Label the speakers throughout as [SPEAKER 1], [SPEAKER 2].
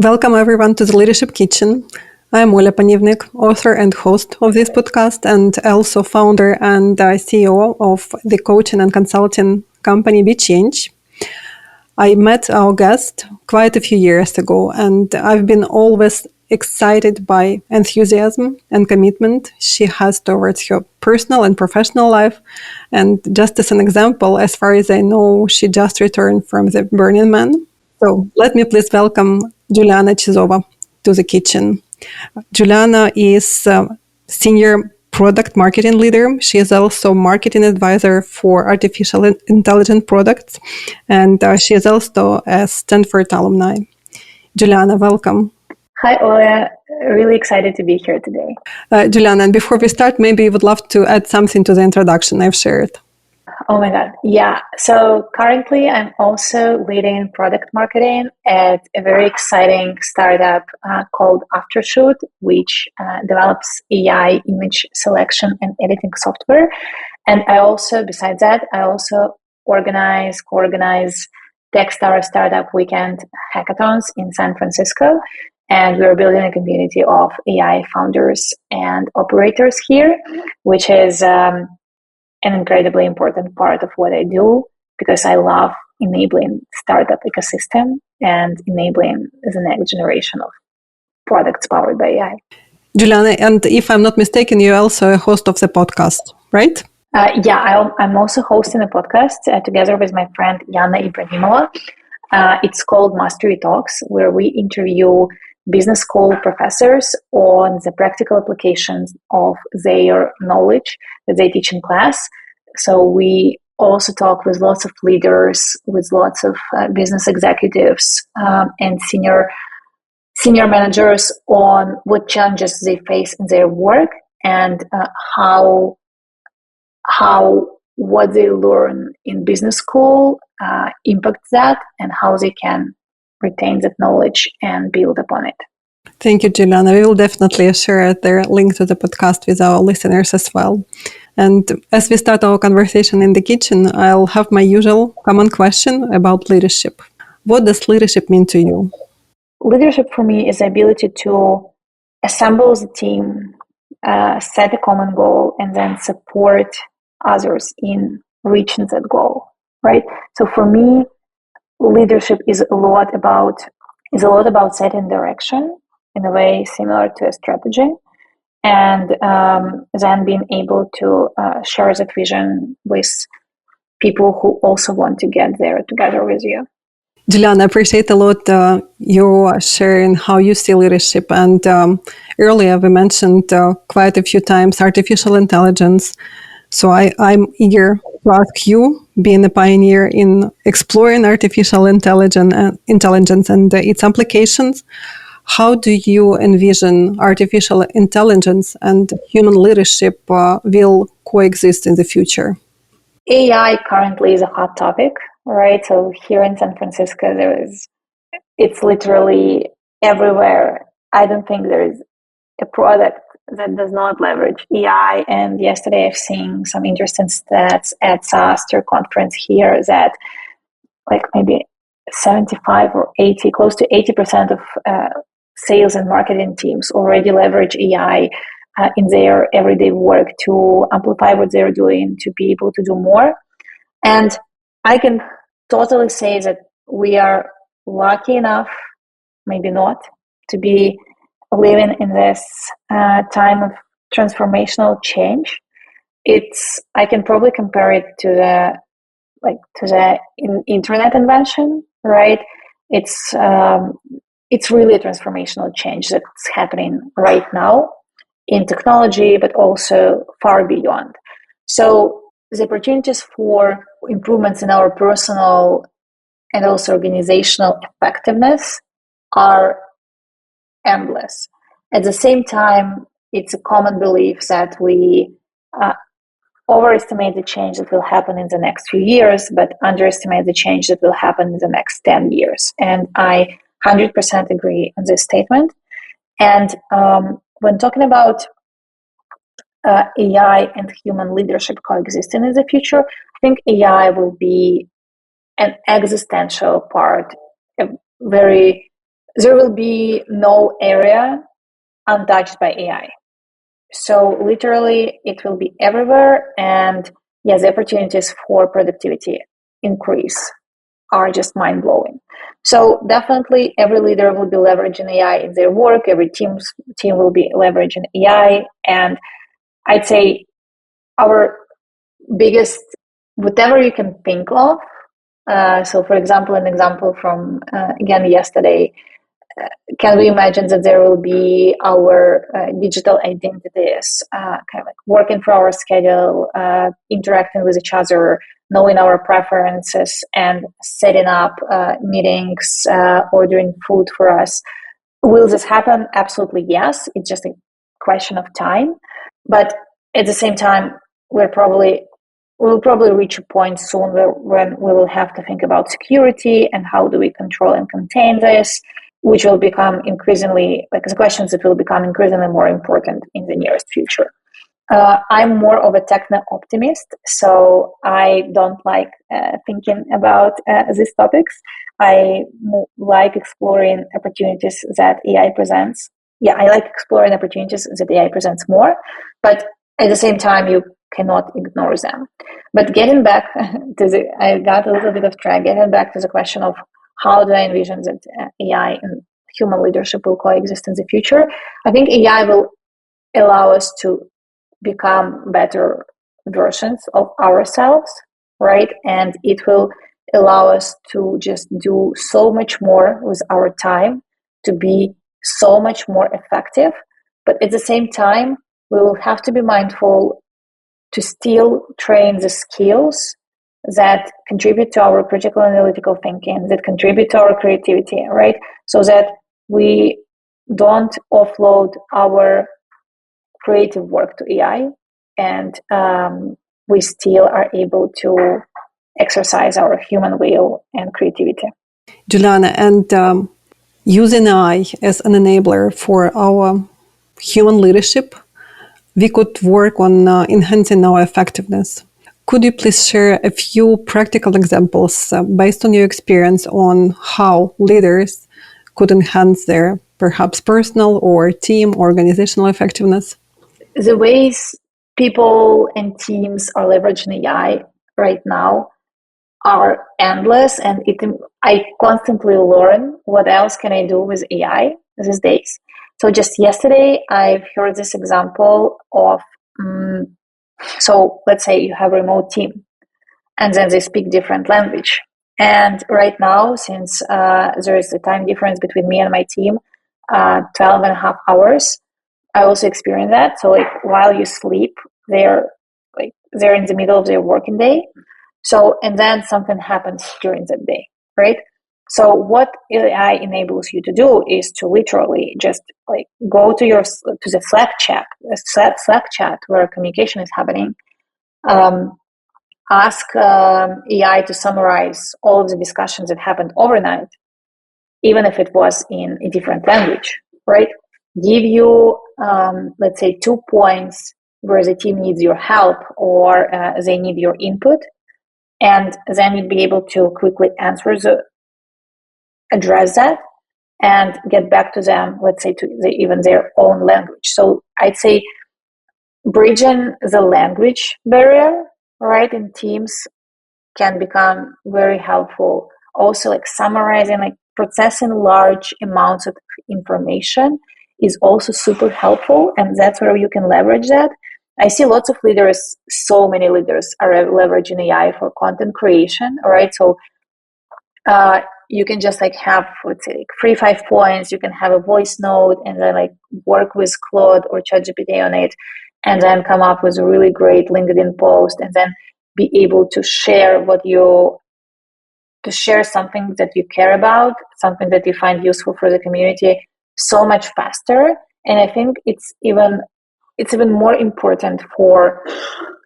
[SPEAKER 1] Welcome everyone to the Leadership Kitchen. I'm Olya Panivnyk, author and host of this podcast, and also founder and CEO of the coaching and consulting company BeChange. I met our guest quite a few years ago, and I've been always excited by enthusiasm and commitment she has towards her personal and professional life. And just as an example, as far as I know, she just returned from the Burning Man. So let me please welcome Juliana Chyzova to the kitchen. Juliana is senior product marketing leader. She is also marketing advisor for artificial intelligence products, and she is also a Stanford alumni. Juliana, welcome.
[SPEAKER 2] Hi, Olya. Really excited to be here today.
[SPEAKER 1] Juliana, and before we start, maybe you would love to add something to the introduction I've shared.
[SPEAKER 2] Oh my God. Yeah. So currently I'm also leading product marketing at a very exciting startup called Aftershoot, which develops AI image selection and editing software. And I also, besides that, I also co-organize Techstar Startup Weekend hackathons in San Francisco. And we're building a community of AI founders and operators here, which is an incredibly important part of what I do because I love enabling startup ecosystem and enabling the next generation of products powered by AI.
[SPEAKER 1] Juliana, and if I'm not mistaken, you're also a host of the podcast, right?
[SPEAKER 2] I'm also hosting a podcast together with my friend Yana Ibrahimova. It's called Mastery Talks, where we interview business school professors on the practical applications of their knowledge that they teach in class. So we also talk with lots of leaders, with lots of business executives and senior managers on what challenges they face in their work and how what they learn in business school impacts that and how they can retain that knowledge and build upon it.
[SPEAKER 1] Thank you, Juliana. We will definitely share the link to the podcast with our listeners as well. And as we start our conversation in the kitchen, I'll have my usual common question about leadership. What does leadership mean to you?
[SPEAKER 2] Leadership for me is the ability to assemble the team, set a common goal, and then support others in reaching that goal, right? So for me, leadership is a lot about setting direction in a way similar to a strategy, and then being able to share that vision with people who also want to get there together with you.
[SPEAKER 1] Juliana, I appreciate a lot you sharing how you see leadership. And earlier we mentioned quite a few times artificial intelligence. So I'm eager to ask you, being a pioneer in exploring artificial intelligence and its applications, how do you envision artificial intelligence and human leadership will coexist in the future?
[SPEAKER 2] AI currently is a hot topic, right? So here in San Francisco, it's literally everywhere. I don't think there is a product that does not leverage AI. And yesterday I've seen some interesting stats at SoftServe conference here that like maybe 75 or 80, close to 80% of sales and marketing teams already leverage AI in their everyday work to amplify what they're doing, to be able to do more. And I can totally say that we are lucky enough, maybe not, to be living in this time of transformational change. I can probably compare it to the internet invention, right? It's really a transformational change that's happening right now in technology, but also far beyond. So the opportunities for improvements in our personal and also organizational effectiveness are endless. At the same time, it's a common belief that we overestimate the change that will happen in the next few years, but underestimate the change that will happen in the next 10 years. And I 100% agree on this statement. And when talking about AI and human leadership coexisting in the future, I think AI will be an existential part, a very there will be no area untouched by AI. So literally, it will be everywhere. And yes, the opportunities for productivity increase are just mind blowing. So definitely, every leader will be leveraging AI in their work. Every team will be leveraging AI, and I'd say our biggest, whatever you can think of. So, for example, an example from again yesterday. Can we imagine that there will be our digital identities kind of like working for our schedule, interacting with each other, knowing our preferences, and setting up meetings, ordering food for us? Will this happen? Absolutely yes. It's just a question of time. But at the same time, we'll probably reach a point soon when we will have to think about security and how do we control and contain this, which will become increasingly, like the questions that will become increasingly more important in the nearest future. I'm more of a techno optimist, so I don't like thinking about these topics. I like exploring opportunities that AI presents. Yeah, I like exploring opportunities that AI presents more, but at the same time, you cannot ignore them. But getting back to I got a little bit of track. Getting back to the question of how do I envision that AI and human leadership will coexist in the future? I think AI will allow us to become better versions of ourselves, right? And it will allow us to just do so much more with our time, to be so much more effective. But at the same time, we will have to be mindful to still train the skills that contribute to our critical analytical thinking, that contribute to our creativity, right? So that we don't offload our creative work to AI, and we still are able to exercise our human will and creativity.
[SPEAKER 1] Juliana, and using AI as an enabler for our human leadership, we could work on enhancing our effectiveness. Could you please share a few practical examples based on your experience on how leaders could enhance their perhaps personal or team or organizational effectiveness?
[SPEAKER 2] The ways people and teams are leveraging AI right now are endless, and I constantly learn what else can I do with AI these days. So just yesterday, I've heard this example of so let's say you have a remote team, and then they speak different language. And right now, since there is a time difference between me and my team, 12 and a half hours, I also experience that. So like while you sleep, they're in the middle of their working day. So, and then something happens during that day, right? So what AI enables you to do is to literally just like go to the Slack chat where communication is happening. Ask AI to summarize all of the discussions that happened overnight, even if it was in a different language, right? Give you, let's say, 2 points where the team needs your help or they need your input, and then you'd be able to quickly address that and get back to them, let's say, to even their own language. So I'd say bridging the language barrier, right, in teams can become very helpful. Also, like summarizing, like processing large amounts of information is also super helpful, and that's where you can leverage that. I see lots of leaders, so many leaders are leveraging AI for content creation, all right? So you can just like have, let's say, like 3-5 points. You can have a voice note and then like work with Claude or ChatGPT on it, and then come up with a really great LinkedIn post, and then be able to share something that you care about, something that you find useful for the community so much faster. And I think it's even more important for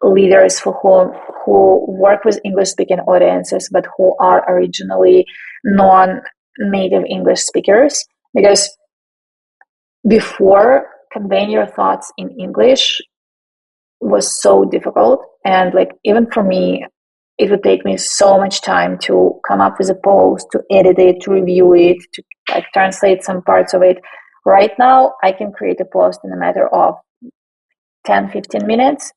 [SPEAKER 2] leaders who work with English speaking audiences, but who are originally non-native English speakers, because before, conveying your thoughts in English was so difficult. And like even for me, it would take me so much time to come up with a post, to edit it, to review it, to like translate some parts of it. Right now, I can create a post in a matter of 10, 15 minutes.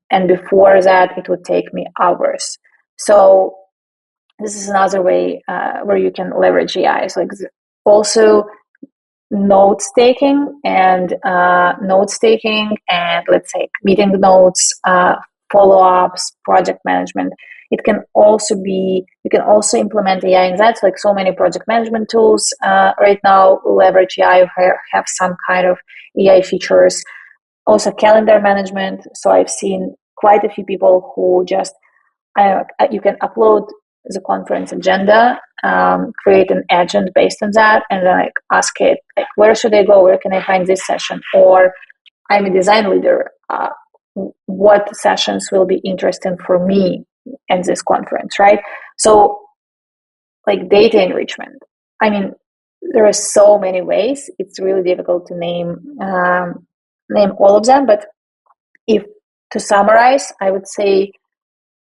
[SPEAKER 2] And before that, it would take me hours. So this is another way where you can leverage AI. So like also notes taking and let's say meeting notes, follow-ups, project management. It can also be, you can also implement AI in that. So like so many project management tools right now leverage AI, have some kind of AI features. Also calendar management. So I've seen quite a few people who just, you can upload the conference agenda, create an agent based on that, and then like ask it, like, where should I go? Where can I find this session? Or I'm a design leader. What sessions will be interesting for me at this conference, right? So like data enrichment. I mean, there are so many ways. It's really difficult to name all of them. But if to summarize, I would say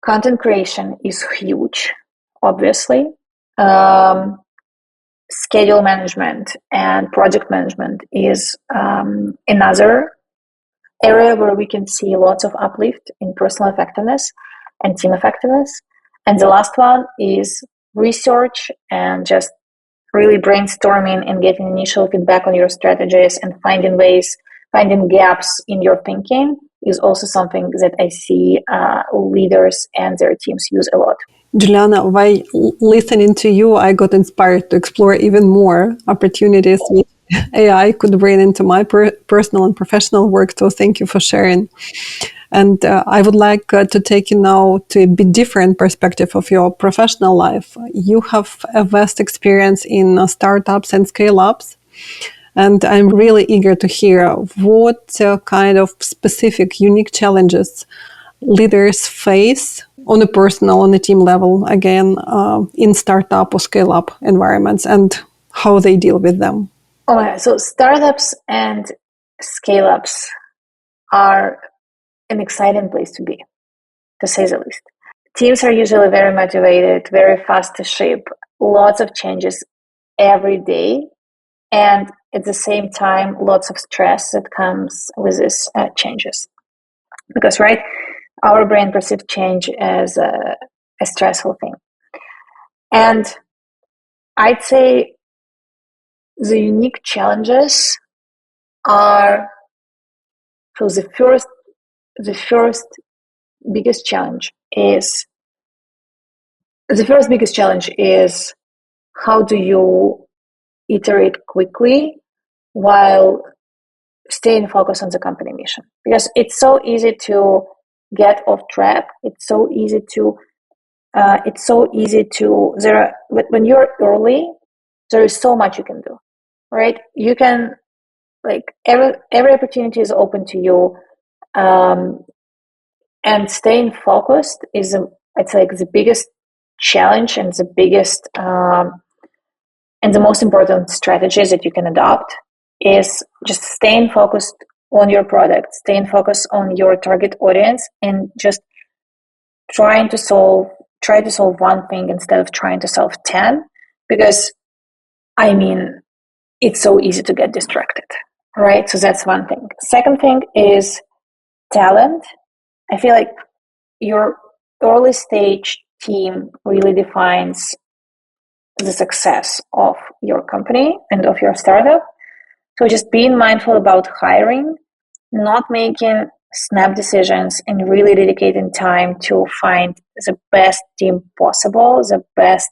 [SPEAKER 2] content creation is huge, obviously. Schedule management and project management is another area where we can see lots of uplift in personal effectiveness and team effectiveness. And the last one is research and just really brainstorming and getting initial feedback on your strategies and finding gaps in your thinking is also something that I see leaders and their teams use a lot.
[SPEAKER 1] Juliana, by listening to you, I got inspired to explore even more opportunities which AI could bring into my personal and professional work. So thank you for sharing. And I would like to take you now to a bit different perspective of your professional life. You have a vast experience in startups and scale-ups. And I'm really eager to hear what kind of specific, unique challenges leaders face on a personal, on a team level, again, in startup or scale-up environments, and how they deal with them.
[SPEAKER 2] Oh, yeah. So startups and scale-ups are an exciting place to be, to say the least. Teams are usually very motivated, very fast to ship, lots of changes every day, and at the same time, lots of stress that comes with these changes. Because, right, our brain perceives change as a stressful thing. And I'd say the unique challenges are, so the first biggest challenge is how do you iterate quickly while staying focused on the company mission? Because it's so easy to get off track. It's so easy to when you're early, there is so much you can do, right? You can, like, every opportunity is open to you, and staying focused is it's like the biggest challenge and the biggest and the most important strategies that you can adopt is just staying focused on your product, staying focused on your target audience, and just try to solve one thing instead of trying to solve 10, because I mean, it's so easy to get distracted, right? So that's one thing. Second thing is talent. I feel like your early stage team really defines the success of your company and of your startup. So just being mindful about hiring, not making snap decisions, and really dedicating time to find the best team possible, the best.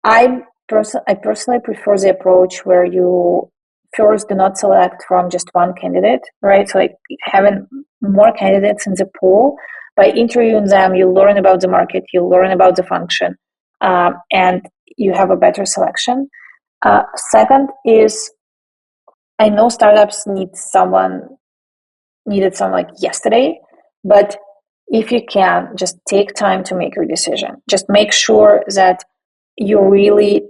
[SPEAKER 2] I personally prefer the approach where you first do not select from just one candidate, right? So like having more candidates in the pool. By interviewing them, you learn about the market, you learn about the function, and you have a better selection. Second is, I know startups needed someone like yesterday, but if you can, just take time to make your decision. Just make sure that you really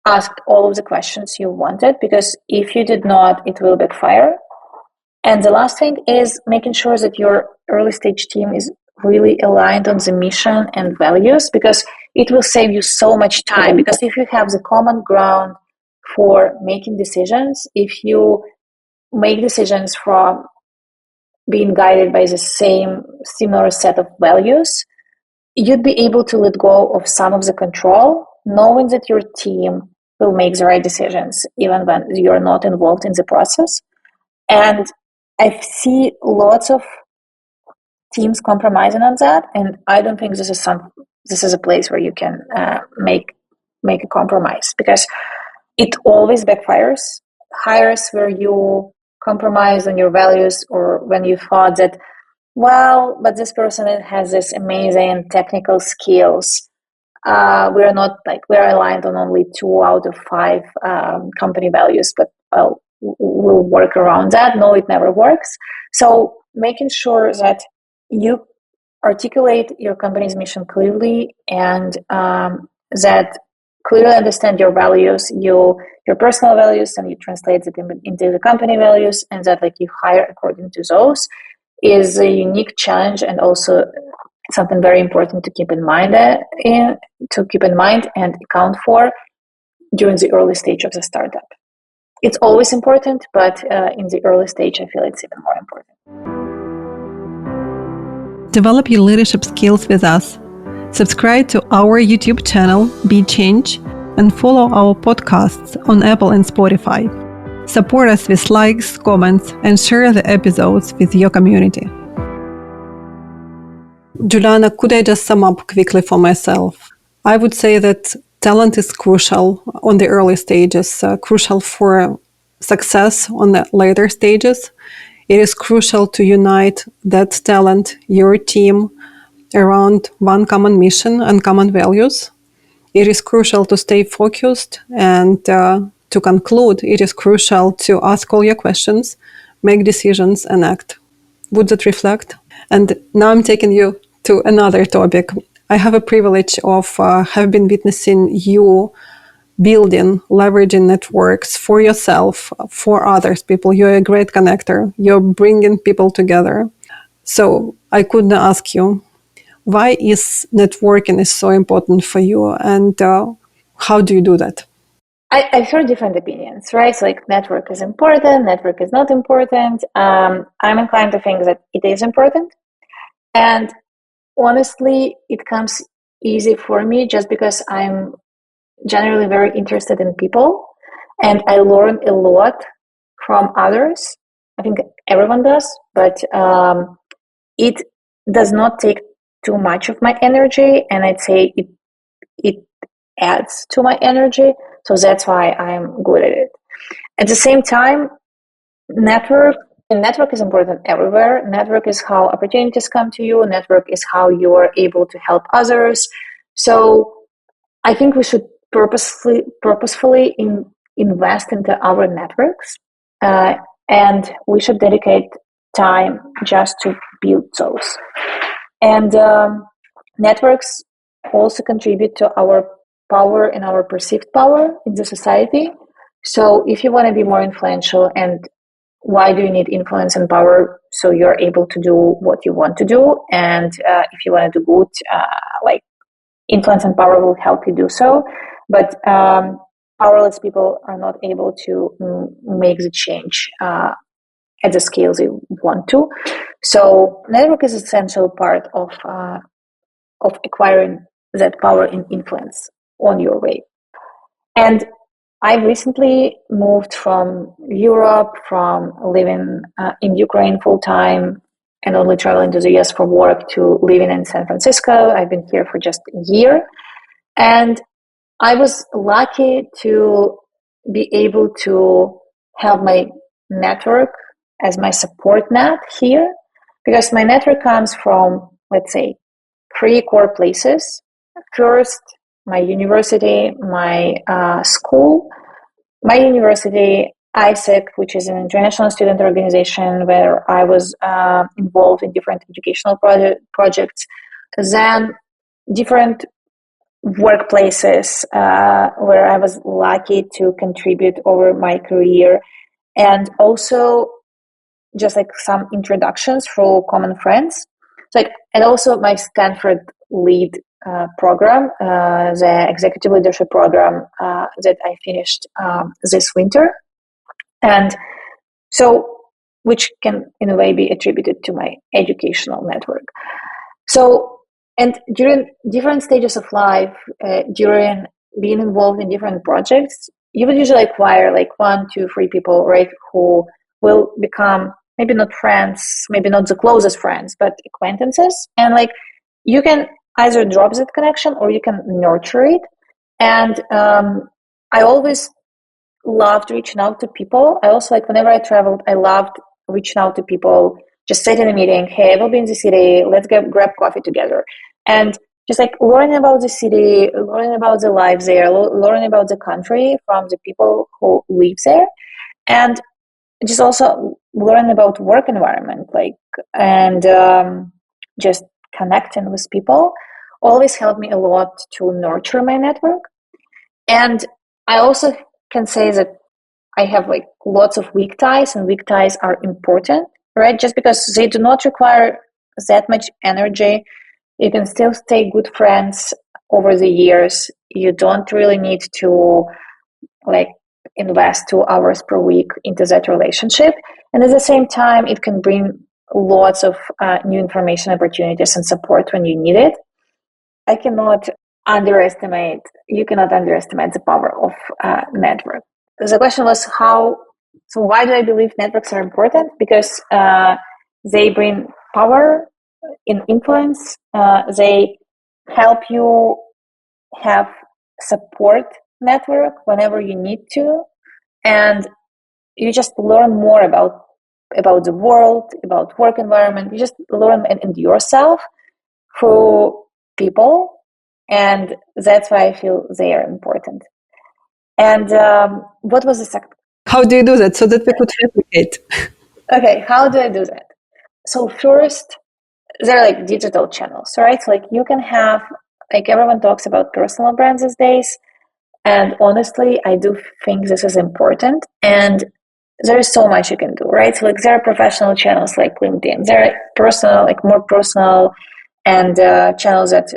[SPEAKER 2] asked all of the questions you wanted, because if you did not, it will backfire. And the last thing is making sure that your early stage team is really aligned on the mission and values, because it will save you so much time. Because if you have the common ground for making decisions, if you make decisions from being guided by the same similar set of values, you'd be able to let go of some of the control, knowing that your team will make the right decisions, even when you're not involved in the process. And I see lots of teams compromising on that, and I don't think this is a place where you can make a compromise, because it always backfires. Hires where you compromise on your values, or when you thought that, well, but this person has this amazing technical skills. We're aligned on only 2 out of 5 company values, but we'll work around that. No, it never works. So making sure that you articulate your company's mission clearly, and that clearly understand your values, your personal values, and you translate it into the company values, and that you hire according to those, is a unique challenge, and also something very important to keep in mind and account for during the early stage of the startup. It's always important, but in the early stage, I feel it's even more important.
[SPEAKER 1] Develop your leadership skills with us. Subscribe to our YouTube channel, Be Change, and follow our podcasts on Apple and Spotify. Support us with likes, comments, and share the episodes with your community. Juliana, could I just sum up quickly for myself? I would say that talent is crucial on the early stages, crucial for success on the later stages. It is crucial to unite that talent, your team, around one common mission and common values. It is crucial to stay focused, and to conclude, it is crucial to ask all your questions, make decisions, and act. Would that reflect? And now I'm taking you to another topic. I have a privilege of have been witnessing you building, leveraging networks for yourself, for others people. You're a great connector. You're bringing people together. So I couldn't ask you, why is networking is so important for you, and how do you do that?
[SPEAKER 2] I've heard different opinions, right? So network is important, network is not important. I'm inclined to think that it is important. And honestly, it comes easy for me just because I'm generally very interested in people, and I learn a lot from others. I think everyone does, but it does not take too much of my energy, and I'd say it adds to my energy. So that's why I'm good at it. At the same time, network is important everywhere. Network is how opportunities come to you. Network is how you are able to help others. So I think we should purposefully invest into our networks, and we should dedicate time just to build those. And networks also contribute to our power and our perceived power in the society. So if you want to be more influential, and why do you need influence and power? So you're able to do what you want to do. And if you want to do good, influence and power will help you do so. But powerless people are not able to make the change at the scales they want to. So network is an essential part of acquiring that power and influence on your way. And I recently moved from Europe, from living in Ukraine full time and only traveling to the US for work, to living in San Francisco. I've been here for just a year. And I was lucky to be able to have my network as my support net here, because my network comes from, let's say, 3 core places. First, my university, my school. My university, ISEC, which is an international student organization where I was involved in different educational projects. Then different workplaces where I was lucky to contribute over my career, and also just some introductions through common friends. And also my Stanford lead program, the executive leadership program that I finished this winter, and so which can in a way be attributed to my educational network. So, and during different stages of life, during being involved in different projects, you would usually acquire like 1, 2, 3 people, right, who will become maybe not friends, maybe not the closest friends, but acquaintances. And like you can either drop that connection or you can nurture it. And I always loved reaching out to people. I also like whenever I traveled, I loved reaching out to people, just sit in a meeting, hey, I will be in the city, let's grab coffee together. And just like learning about the city, learning about the lives there, learning about the country from the people who live there. And just also learn about work environment, like, and just connecting with people always helped me a lot to nurture my network. And I also can say that I have like lots of weak ties, and weak ties are important, right? Just because they do not require that much energy, you can still stay good friends over the years. You don't really need to like invest 2 hours per week into that relationship. And at the same time, it can bring lots of new information opportunities and support when you need it. I cannot underestimate, you cannot underestimate the power of network. The question was so why do I believe networks are important? Because they bring power in influence. They help you have support network whenever you need to, and you just learn more about the world, about work environment. You just learn and yourself through people, and that's why I feel they are important. And what was the second?
[SPEAKER 1] How do you do that so that we could replicate?
[SPEAKER 2] Okay, how do I do that? So first, there are like digital channels, right? So like you can have, like everyone talks about personal brands these days, and honestly, I do think this is important. And there is so much you can do, right? So like there are professional channels like LinkedIn. There are personal, like more personal, and channels that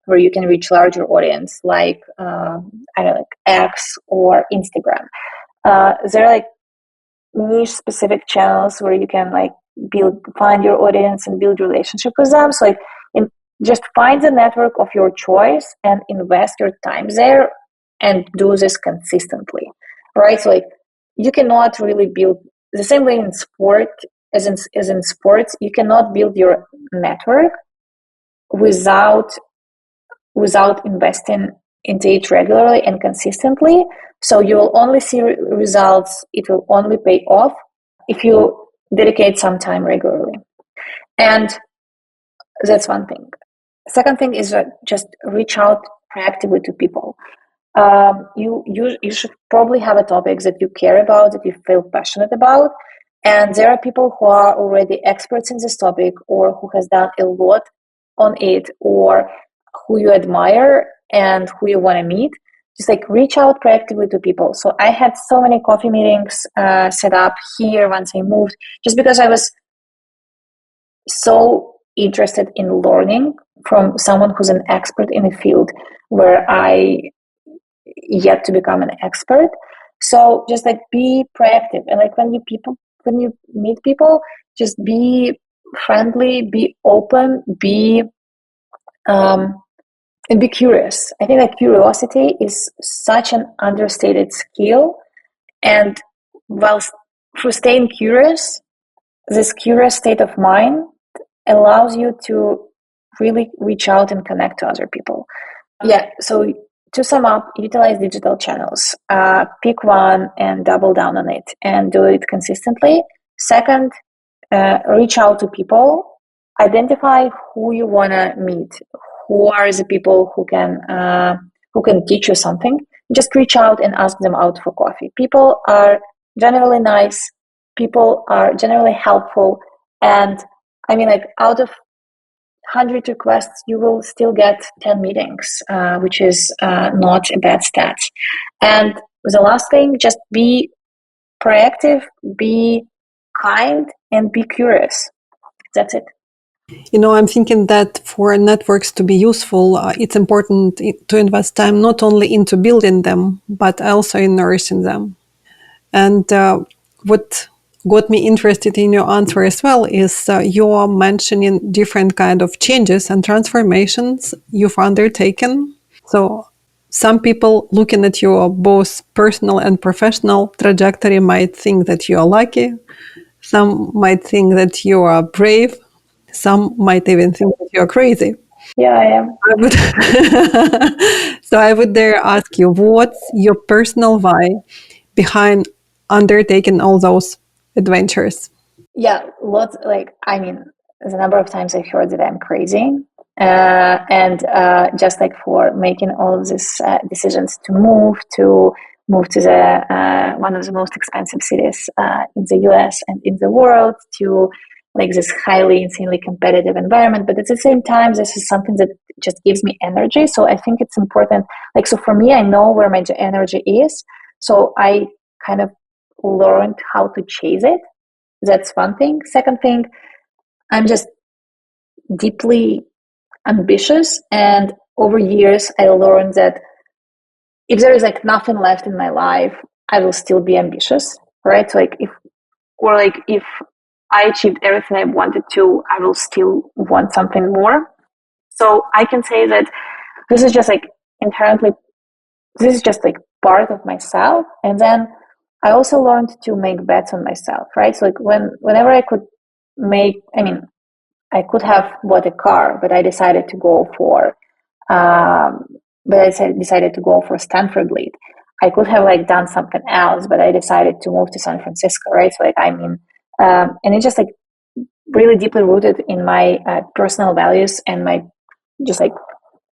[SPEAKER 2] where you can reach larger audience, like I don't know, like X or Instagram. There are like niche specific channels where you can like find your audience and build relationship with them. So like just find the network of your choice and invest your time there and do this consistently, right? So like you cannot really build the same way in sport as in sports. You cannot build your network without investing into it regularly and consistently. So you will only see results, it will only pay off if you dedicate some time regularly. And that's one thing. Second thing is just reach out proactively to people. You should probably have a topic that you care about, that you feel passionate about, and there are people who are already experts in this topic or who has done a lot on it, or who you admire and who you want to meet. Just like reach out proactively to people. So I had so many coffee meetings set up here once I moved, just because I was so interested in learning from someone who's an expert in a field where I yet to become an expert. So just like be proactive, and like when you meet people, just be friendly, be open, and be curious. I think that curiosity is such an understated skill, and whilst through staying curious, this curious state of mind allows you to really reach out and connect to other people. Yeah, so to sum up, utilize digital channels. Pick one and double down on it and do it consistently. Second, reach out to people. Identify who you want to meet. Who are the people who can teach you something? Just reach out and ask them out for coffee. People are generally nice. People are generally helpful. And I mean, like out of 100 requests, you will still get 10 meetings, which is not a bad stat. And the last thing, just be proactive, be kind, and be curious. That's it.
[SPEAKER 1] I'm thinking that for networks to be useful, it's important to invest time not only into building them, but also in nourishing them. And what got me interested in your answer as well is you're mentioning different kind of changes and transformations you've undertaken. So some people looking at your both personal and professional trajectory might think that you are lucky. Some might think that you are brave. Some might even think that you're crazy.
[SPEAKER 2] Yeah, I am.
[SPEAKER 1] I would so I would dare ask you, what's your personal why behind undertaking all those adventures?
[SPEAKER 2] Yeah, lots. Like, I mean, there's a number of times I've heard that I'm crazy, and just like for making all of these decisions to move to the one of the most expensive cities in the U.S. and in the world, to like this highly insanely competitive environment, but at the same time this is something that just gives me energy. So I think it's important, like, so for me, I know where my energy is, so I kind of learned how to chase it. That's one thing. Second thing, I'm just deeply ambitious, and over years I learned that if there is like nothing left in my life, I will still be ambitious, right? So like if I achieved everything I wanted to, I will still want something more. So I can say that this is just like inherently, this is just like part of myself. And then I also learned to make bets on myself, right? So like whenever I could make, I mean, I could have bought a car, but I decided to go for, um, decided to go for Stanford lead. I could have like done something else, but I decided to move to San Francisco, right? So like, I mean, and it's just like really deeply rooted in my personal values and my just like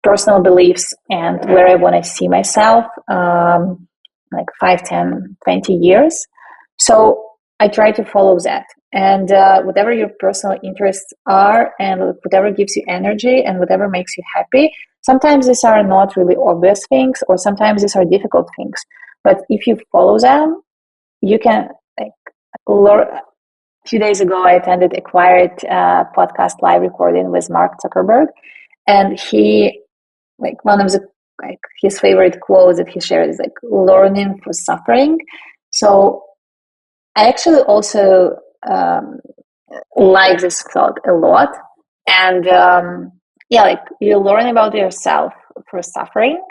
[SPEAKER 2] personal beliefs and where I want to see myself, like 5, 10, 20 years. So I try to follow that. And whatever your personal interests are, and whatever gives you energy, and whatever makes you happy, sometimes these are not really obvious things, or sometimes these are difficult things. But if you follow them, you can like learn. A few days ago, I attended a Acquired podcast live recording with Mark Zuckerberg, and he, like, one of the, like, his favorite quotes that he shares is like learning through suffering. So I actually also like this thought a lot. And yeah, like you learn about yourself through suffering.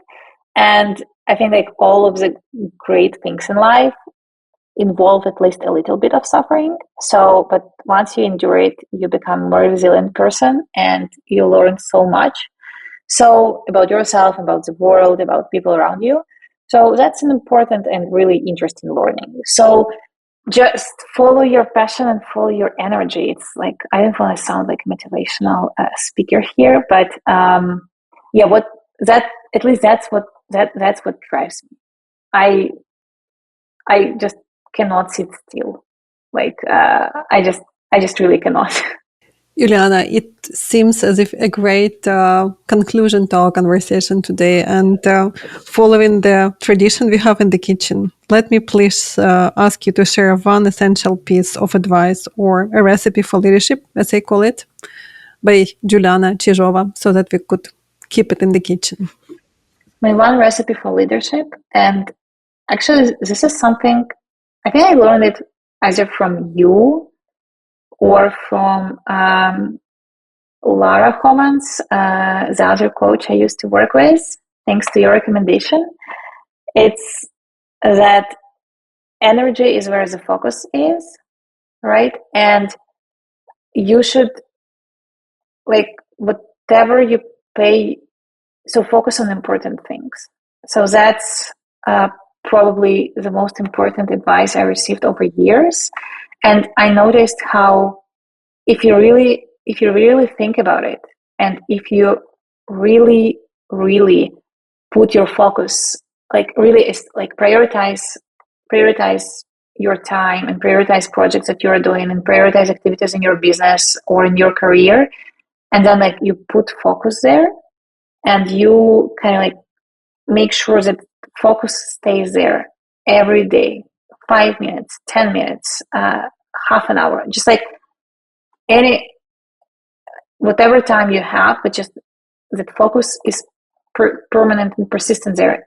[SPEAKER 2] And I think like all of the great things in life involve at least a little bit of suffering. So, but once you endure it, you become a more resilient person, and you learn so much. So about yourself, about the world, about people around you. So that's an important and really interesting learning. So just follow your passion and follow your energy. It's like, I don't want to sound like a motivational speaker here, but yeah, what that, at least that's what drives me. I I just cannot sit still. Like I just really cannot.
[SPEAKER 1] Juliana, it seems as if a great conclusion to our conversation today. And following the tradition we have in the kitchen, let me please ask you to share one essential piece of advice or a recipe for leadership, as I call it, by Juliana Chyzhova, so that we could keep it in the kitchen.
[SPEAKER 2] My one recipe for leadership, and actually this is something I think I learned it either from you or from Laura Homans, the other coach I used to work with, thanks to your recommendation. It's that energy is where the focus is, right? And you should, like, whatever you pay, so focus on important things. So that's probably the most important advice I received over years. And I noticed how if you really think about it, and if you really, really put your focus, like really is like prioritize your time, and prioritize projects that you're doing, and prioritize activities in your business or in your career, and then like you put focus there, and you kind of like make sure that focus stays there every day, 5 minutes, 10 minutes, half an hour, just like any whatever time you have, but just that focus is permanent and persistent there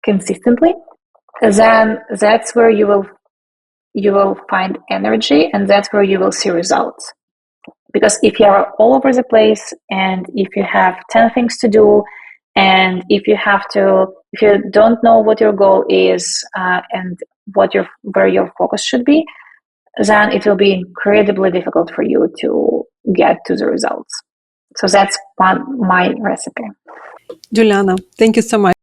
[SPEAKER 2] consistently, then that's where you will find energy, and that's where you will see results. Because if you are all over the place, and if you have 10 things to do, and if you don't know what your goal is, and where your focus should be, then it will be incredibly difficult for you to get to the results. So that's my recipe.
[SPEAKER 1] Juliana, thank you so much